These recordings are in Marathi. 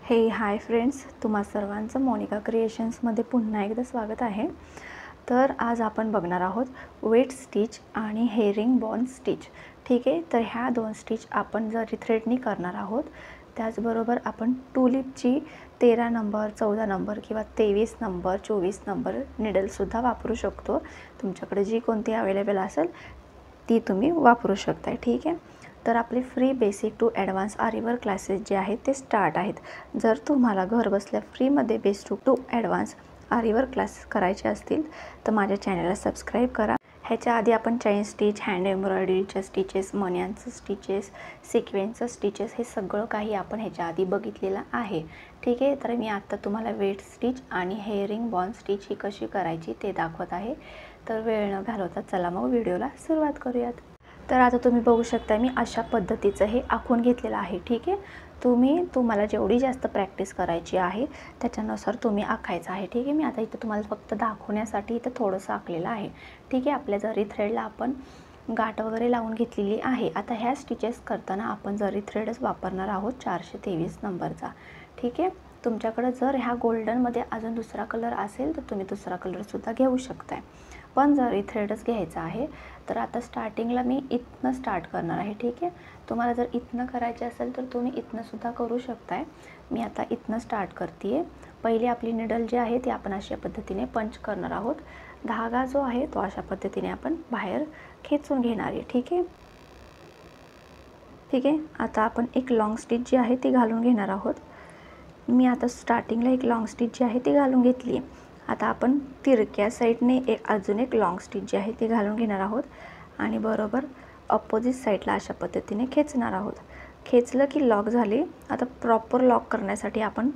हे हाय फ्रेंड्स, तुम्हा सर्वांचं मोनिका क्रिएशन्समध्ये पुन्हा एकदा स्वागत आहे। तर आज आपण बघणार आहोत वेट स्टिच आणि हेरिंग बॉन स्टिच। ठीक आहे, तर ह्या दोन स्टिच आपण जरी थ्रेडनी करणार आहोत, त्याचबरोबर आपण टुलिपची 13 नंबर 14 नंबर किंवा 23 नंबर 24 नंबर निडलसुद्धा वापरू शकतो। तुमच्याकडे जी कोणती अवेलेबल असेल ती तुम्ही वापरू शकता। ठीक आहे, तर आपले फ्री बेसिक टू ॲडव्हान्स आरीवर्क क्लासेस जे आहेत ते स्टार्ट आहेत। जर तुम्हाला घर बसल्या फ्रीमध्ये बेसिक टू ॲडव्हान्स आरीवर्क क्लासेस करायचे असतील तर माझ्या चॅनलला सबस्क्राईब करा। ह्याच्या आधी आपण चैन स्टिच, हँड एम्ब्रॉयडरीच्या स्टिचेस, मण्यांचं स्टिचेस, सिक्वेन्सचं स्टिचेस हे सगळं काही आपण ह्याच्या आधी बघितलेलं आहे। ठीक आहे, तर मी आता तुम्हाला वेट स्टिच आणि हेरिंग बॉन स्टिच ही कशी करायची ते दाखवत आहे। तर वेळ न घालवता चला मग व्हिडिओला सुरुवात करूयात। तर आता तुम्ही बघू शकता मी अशा पद्धतीचं हे आखून घेतलेलं आहे। ठीक आहे, तुम्हाला जेवढी जास्त प्रॅक्टिस करायची आहे त्याच्यानुसार तुम्ही आखायचं आहे। ठीक आहे, मी आता इथं तुम्हाला फक्त दाखवण्यासाठी इथं थोडंसं आखलेलं आहे। ठीक आहे, आपल्या जरी थ्रेडला आपण गाठ वगैरे लावून घेतलेली आहे। आता ह्या स्टिचेस करताना आपण जरी थ्रेडच वापरणार आहोत 423 नंबरचा। ठीक आहे, तुमच्याकडे जर ह्या गोल्डनमध्ये अजून दुसरा कलर असेल तर तुम्ही दुसरा कलरसुद्धा घेऊ शकताय, पण जरी थ्रेडच घ्यायचा आहे तर आता स्टार्टिंगला मी इथनं स्टार्ट करणार आहे। ठीक आहे, तुम्हाला जर इथनं करायचे असेल तर तुम्ही इथनंसुद्धा करू शकताय। मी आता इथनं स्टार्ट करते आहे। पहिली आपली निडल जी आहे ती आपण अशा पद्धतीने पंच करणार आहोत। धागा जो आहे तो अशा पद्धतीने आपण बाहेर खेचून घेणार आहे। ठीक आहे, आता आपण एक लॉंग स्टिच जी आहे ती घालून घेणार आहोत। मी आता स्टार्टिंगला एक लॉंग स्टिच जी आहे ती घालून घेतली आहे। आता आपण तिरक्या साईडने अजून एक लॉंग स्टिच जी आहे ती घालून घेणार आहोत आणि बरोबर अपोजिट साईडला अशा पद्धतीने खेचणार आहोत। खेचलं की लॉक झाली। आता प्रॉपर लॉक करण्यासाठी आपण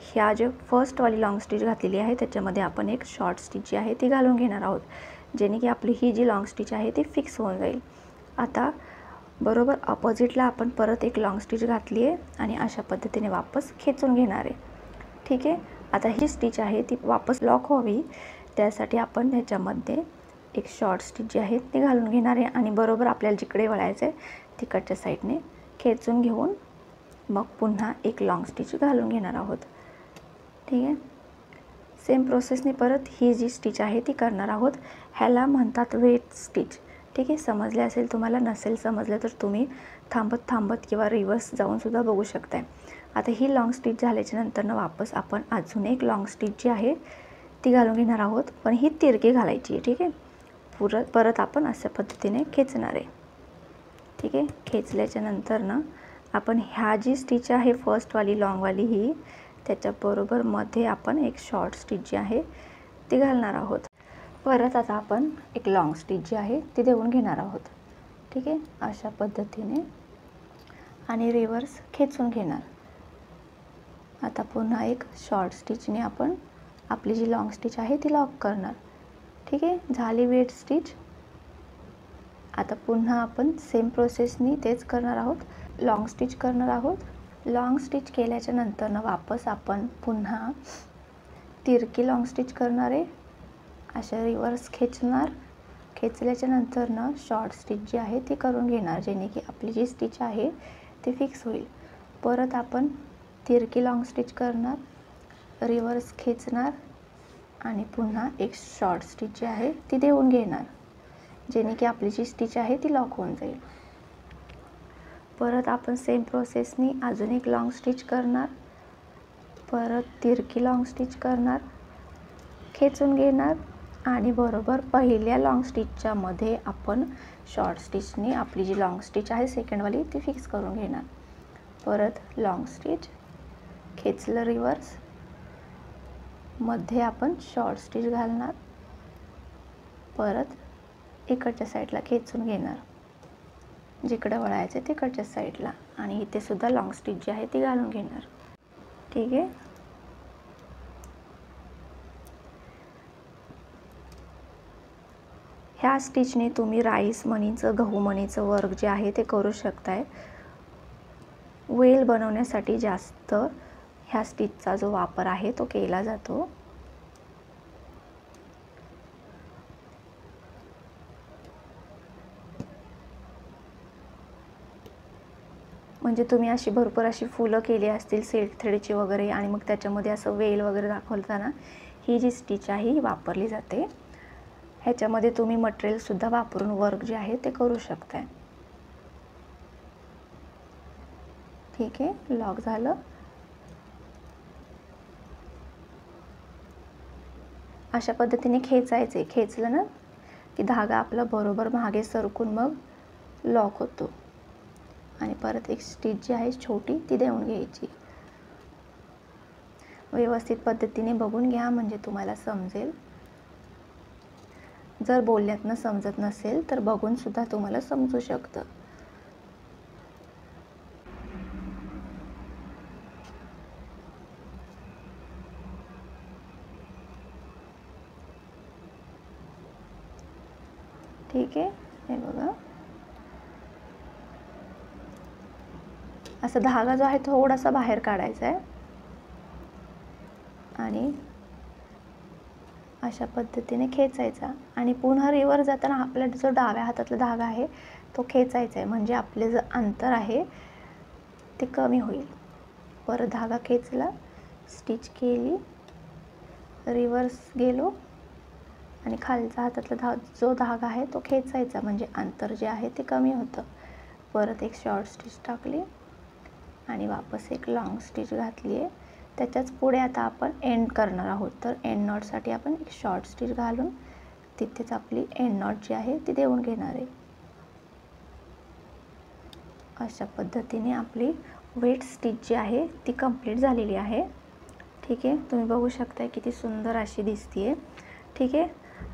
ह्या जे फर्स्टवाली लॉंग स्टिच घातलेली आहे त्याच्यामध्ये आपण एक शॉर्ट स्टिच जी आहे ती घालून घेणार आहोत, जेणे की आपली ही जी लॉंग स्टिच आहे ती फिक्स होऊन जाईल। आता बरोबर अपोजिटला आपण परत एक लॉंग स्टिच घातली आहे आणि अशा पद्धतीने वापस खेचून घेणार आहे। ठीक आहे, आता ही स्टिच आहे ती वापस लॉक व्हावी त्यासाठी आपण ह्याच्यामध्ये एक शॉर्ट स्टिच जी आहे ती घालून घेणार आहे आणि बरोबर आपल्याला जिकडे वळायचं आहे तिकडच्या साईडने खेचून घेऊन मग पुन्हा एक लॉंग स्टिच घालून घेणार आहोत। ठीक आहे, सेम प्रोसेसने परत ही जी स्टिच आहे ती करणार आहोत। ह्याला म्हणतात वेट स्टिच। ठीक आहे, समजले असेल तुम्हाला, नसेल समजलं तर तुम्ही थांबत किंवा रिवर्स जाऊन सुद्धा बघू शकताय। आता ही लॉंग स्टिच झाल्याच्या नंतर वापस आपण अजून एक लॉंग स्टिच जी आहे ती घालून घेणार आहोत, पण ही तिरकी घालायची आहे। ठीक आहे, परत आपण अशा पद्धतीने खेचणार आहे। ठीक आहे, खेचल्याच्या नंतर आपण ह्या जी स्टिच आहे फर्स्टवाली लॉंगवाली ही त्याच्याबरोबर मध्ये आपण एक शॉर्ट स्टिच जी आहे ती घालणार आहोत। परत आता आपण एक लॉंग स्टिच जी आहे ती देऊन घेणार आहोत। ठीक आहे, अशा पद्धतीने आणि रिवर्स खेचून घेणार। आता पुन्हा एक शॉर्ट स्टिचने आपण आपली जी लॉंग स्टिच आहे ती लॉक करणार। ठीक आहे, झाली वेट स्टिच। आता पुन्हा आपण सेम प्रोसेसनी तेच करणार आहोत, लॉंग स्टिच करणार आहोत। लॉंग स्टिच केल्याच्या नंतर वापस आपण पुन्हा तिरकी लॉंग स्टिच करणार आहे। अशा रिवर्स खेचणार, खेचल्याच्या नंतर शॉर्ट स्टिच जी आहे ती करून घेणार, जेणे की आपली जी स्टिच आहे ती फिक्स होईल। परत आपण तिरकी लॉंग स्टिच करणार, रिवर्स खेचणार आणि पुन्हा एक शॉर्ट स्टिच जी आहे ती देऊन घेणार, जेणे की आपली जी स्टिच आहे ती लॉक होऊन जाईल। परत आपण सेम प्रोसेसनी अजून एक लॉंग स्टिच करणार, परत तिरकी लॉंग स्टिच करणार, खेचून घेणार आणि बरोबर पहिल्या लॉंग स्टिचच्या मध्ये आपण शॉर्ट स्टिचने आपली जी लॉंग स्टिच आहे सेकंडवाली ती फिक्स करून घेणार। परत लॉंग स्टिच, खेचलं रिवर्स, मध्ये आपण शॉर्ट स्टिच घालणार, परत इकडच्या साईडला खेचून घेणार, जिकडे वळायचे तिकडच्या साईडला आणि इथे सुद्धा लॉंग स्टिच जी आहे ती घालून घेणार। ठीक आहे, ह्या स्टिचने तुम्ही राईस मणीचं, गहू मणीचं वर्क जे आहे ते करू शकताय। वेल बनवण्यासाठी जास्त ह्या स्टिचचा जो वापर आहे तो केला जातो। म्हणजे तुम्ही अशी भरपूर अशी फुलं केली असतील सिल्क थ्रेडची वगैरे आणि मग त्याच्यामध्ये असं वेल वगैरे दाखवताना ही जी स्टिच आहे ही वापरली जाते. ह्याच्यामध्ये तुम्ही मटेरियलसुद्धा वापरून वर्क जे आहे ते करू शकताय. ठीक आहे, लॉक झालं. अशा पद्धतीने खेचायचे. खेचलं ना की धागा आपला बरोबर मागे सरकून मग लॉक होतो. आणि परत एक स्टिच जी आहे छोटी ती देऊन घ्यायची. व्यवस्थित पद्धतीने बघून घ्या म्हणजे तुम्हाला समजेल. जर बोलण्यातनं समजत नसेल तर बघून सुद्धा तुम्हाला समजू शकतं. ठीक आहे, हे बघा असा धागा जो आहे थोडासा बाहेर काढायचा आहे आणि अशा पद्धतीने खेचायचा आणि पुन्हा रिवर जाताना आपला जो डाव्या हातातला धागा आहे तो खेचायचा आहे म्हणजे आपले जे अंतर आहे ते कमी होईल. परत धागा खेचला, स्टिच केली, रिवर्स गेलो आणि खालचा हातातला जो धागा आहे तो खेचायचा म्हणजे अंतर जे आहे ते कमी होतं. परत एक शॉर्ट स्टिच टाकली आणि वापस एक लॉंग स्टिच घातली आहे. त्याच्याच पुढे आता आपण एंड करणार आहोत. तर एंड नॉटसाठी आपण एक शॉर्ट स्टिच घालून तिथेच आपली एंड नॉट जी आहे ती देऊन घेणार आहे. अशा पद्धतीने आपली वेट स्टिच जी आहे ती कंप्लीट झालेली आहे. ठीक आहे, तुम्ही बघू शकता किती सुंदर अशी दिसते. ठीक आहे,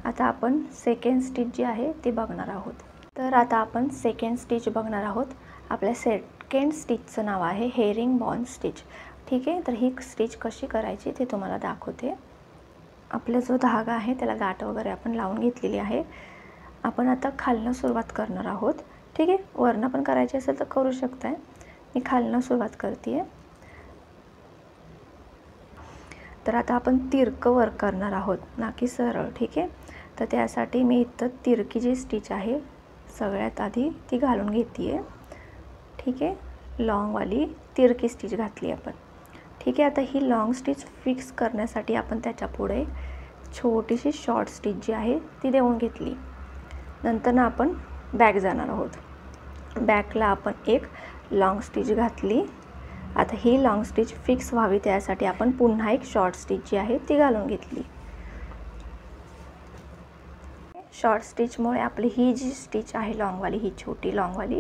आता आपण सेकंड स्टिच जी आहे ती बघणार आहोत. तर आता आपण सेकंड स्टिच बघणार आहोत. आपल्या सेकंड स्टिचचं नाव आहे हेरिंग बॉन स्टिच. ठीक आहे, तर ही स्टिच कशी करायची ते तुम्हाला दाखवते. आपला जो धागा आहे त्याला गाठ वगैरे आपण लावून घेतलेली आहे. आपण आता खालनं सुरुवात करणार आहोत. ठीक आहे, वरनं पण करायची असेल तर करू शकताय. मी खालनं सुरुवात करते आहे. तर आता आपण तिरकं वर्क करणार आहोत ना की सरळ. ठीक आहे, तर त्यासाठी मी इथं तिरकी जी स्टिच आहे सगळ्यात आधी ती घालून घेते आहे. ठीक आहे, लॉंगवाली तिरकी स्टिच घातली आपण. ठीक आहे, आता ही लॉंग स्टिच फिक्स करण्यासाठी आपण त्याच्या पुढे छोटीशी शॉर्ट स्टिच जी आहे ती देऊन घेतली. नंतर ना आपण बॅक जाणार आहोत. बॅकला आपण एक लॉंग स्टिच घातली. आता ही लॉंग स्टिच फिक्स व्हावी त्यासाठी आपण पुन्हा एक शॉर्ट स्टिच जी आहे ती घालून घेतली. शॉर्ट स्टिचमुळे आपली ही जी स्टिच आहे लॉंगवाली, ही छोटी लॉंगवाली,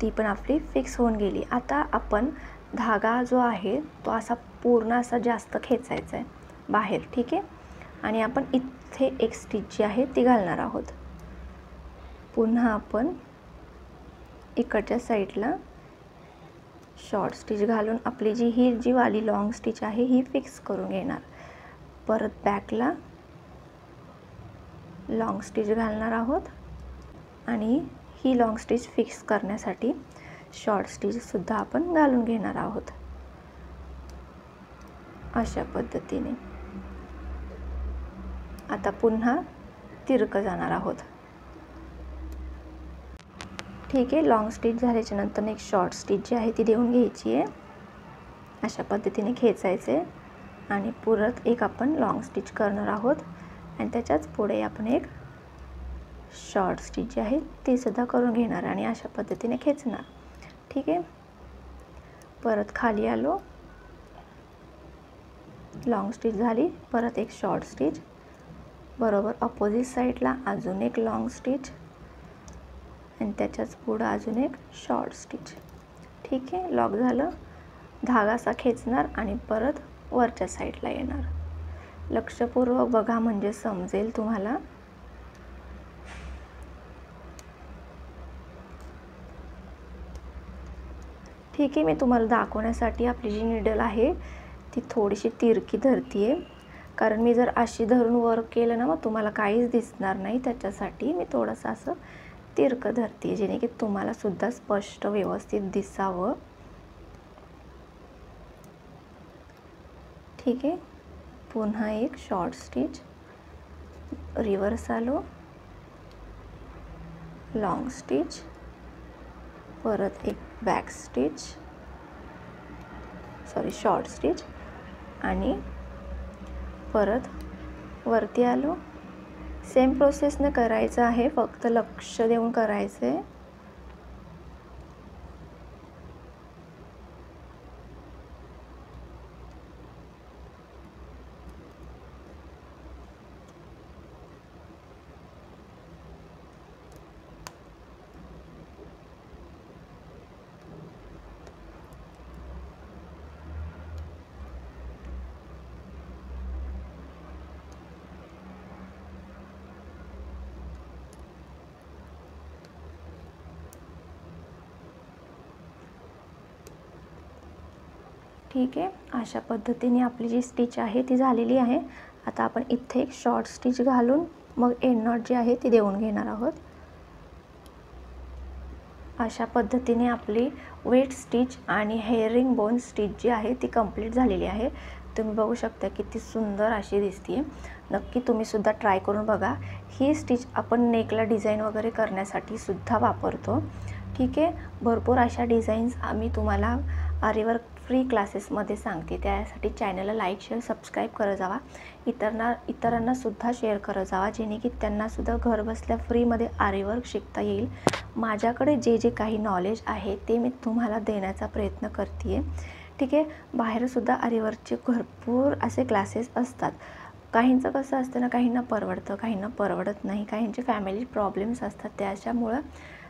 ती पण आपली फिक्स होऊन गेली. आता आपण धागा जो आहे तो असा पूर्ण असा जास्त खेचायचा आहे बाहेर. ठीक आहे, आणि आपण इथे एक स्टिच जी आहे ती घालणार आहोत. पुन्हा आपण इकडच्या साईडला शॉर्ट स्टिच घालून आपली ही जी वाली लॉंग स्टिच आहे ही फिक्स करून घेणार. परत बॅकला लॉंग स्टिच घालणार आहोत आणि ही लॉंग स्टिच फिक्स करण्यासाठी शॉर्ट स्टिचसुद्धा आपण घालून घेणार आहोत. अशा पद्धतीने आता पुन्हा तिरकं जाणार आहोत. ठीक आहे, लॉंग स्टिच झाल्याच्या नंतर एक शॉर्ट स्टिच जी आहे ती देऊन घ्यायची आहे. अशा पद्धतीने खेचायचे आणि परत एक आपण लॉंग स्टिच करणार आहोत आणि त्याच्याच पुढे आपण एक शॉर्ट स्टिच जी आहे ती सुद्धा करून घेणार आणि अशा पद्धतीने खेचणार. ठीक आहे, परत खाली आलो, लॉंग स्टिच झाली, परत एक शॉर्ट स्टिच, बरोबर अपोजिट साईडला अजून एक लॉंग स्टिच आणि त्याच्याच पुढं अजून एक शॉर्ट स्टिच. ठीक आहे, लॉक झालं. धागा असा खेचणार आणि परत वरच्या साईडला येणार. लक्षपूर्वक बघा म्हणजे समजेल तुम्हाला. ठीक आहे, मी तुम्हाला दाखवण्यासाठी आपली जी नीडल आहे ती थोडीशी तिरकी धरती आहे, कारण मी जर अशी धरून वर्क केलं ना मग तुम्हाला काहीच दिसणार नाही. त्याच्यासाठी मी थोडंसं असं तिरकं धरते आहे जेणे की तुम्हाला सुद्धा स्पष्ट व्यवस्थित दिसावं. ठीक आहे, पुन्हा एक शॉर्ट स्टिच, रिवर्स आलो, लॉंग स्टिच, परत एक बॅक स्टिच, शॉर्ट स्टिच आणि परत वरती आलो. सेम प्रोसेसने करायचं आहे, फक्त लक्ष देऊन करायचं आहे. ठीक आहे, अशा पद्धतीने आपली जी स्टिच आहे ती झालेली आहे. आता आपण इथे एक शॉर्ट स्टिच घालून मग एंड नॉट जी आहे ती देऊन घेणार आहोत. अशा पद्धतीने आपली वेट स्टिच आणि हेअरिंग बोन स्टिच जी आहे ती कंप्लीट झालेली आहे. तुम्ही बघू शकता किती सुंदर अशी दिसते. नक्की तुम्ही सुद्धा ट्राय करून बघा. ही स्टिच आपण नेकला डिझाईन वगैरे करण्यासाठी सुद्धा वापरतो. ठीक आहे, भरपूर अशा डिझाईन्स आम्ही तुम्हाला आरीवर्क फ्री क्लासेसमध्ये सांगते. त्यासाठी चॅनलला लाईक, शेअर, सबस्क्राईब करत जावा. इतरांना सुद्धा शेअर करत जावा, जेणे की त्यांना सुद्धा घर बसल्या फ्रीमध्ये आरीवर्क शिकता येईल. माझ्याकडे जे जे काही नॉलेज आहे ते मी तुम्हाला देण्याचा प्रयत्न करते आहे. ठीक आहे, बाहेरसुद्धा आरीवर्कचे भरपूर असे क्लासेस असतात. काहींचं कसं असतं ना, काहींना परवडतं, काहींना परवडत नाही, काहींचे फॅमिली प्रॉब्लेम्स असतात. त्याच्यामुळं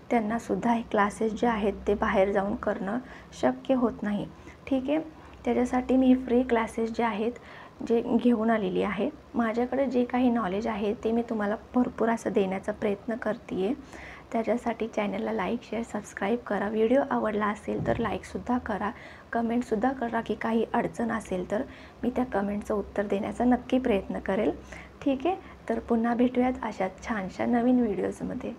त्यांनासुद्धा हे क्लासेस जे आहेत ते बाहेर जाऊन करणं शक्य होत नाही. ठीक आहे, त्याच्यासाठी मी फ्री क्लासेस जे आहेत जे घेऊन आलेली आहे. माझ्याकडे जे काही नॉलेज आहे ते मी तुम्हाला भरपूर असं देण्याचा प्रयत्न करते आहे. त्याच्यासाठी चॅनलला लाईक, शेअर, सबस्क्राईब करा. व्हिडिओ आवडला असेल तर लाईकसुद्धा करा. कमेंटसुद्धा करा की काही अडचण असेल तर मी त्या कमेंटचं उत्तर देण्याचा नक्की प्रयत्न करेल. ठीक आहे, तर पुन्हा भेटूयात अशा छानशा नवीन व्हिडिओजमध्ये.